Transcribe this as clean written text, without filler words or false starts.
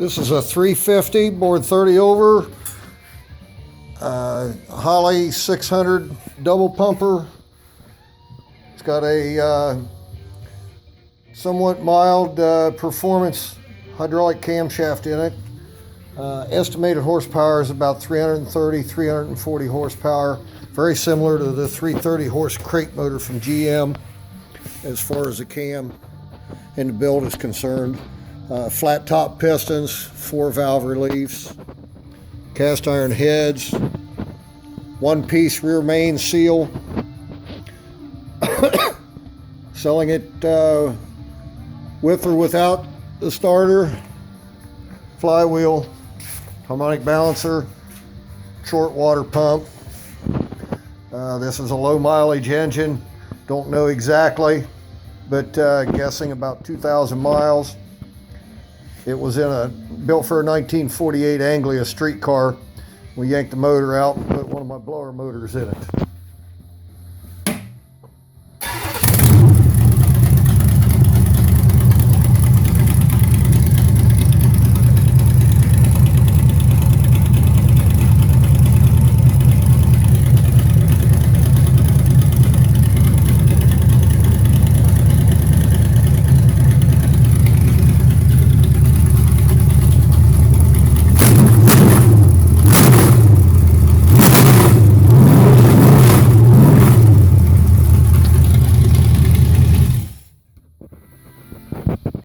This is a 350 bored 30 over Holley 600 double pumper. It's got a somewhat mild performance hydraulic camshaft in it. Estimated horsepower is about 340 horsepower. Very similar to the 330 horse crate motor from GM as far as the cam and the build is concerned. Flat top pistons, 4 valve reliefs, cast iron heads, 1-piece rear main seal. Selling it with or without the starter, flywheel, harmonic balancer, short water pump. This is a low mileage engine. Don't know exactly, but guessing about 2,000 miles. It was built for a 1948 Anglia streetcar. We yanked the motor out and put one of my blower motors in it.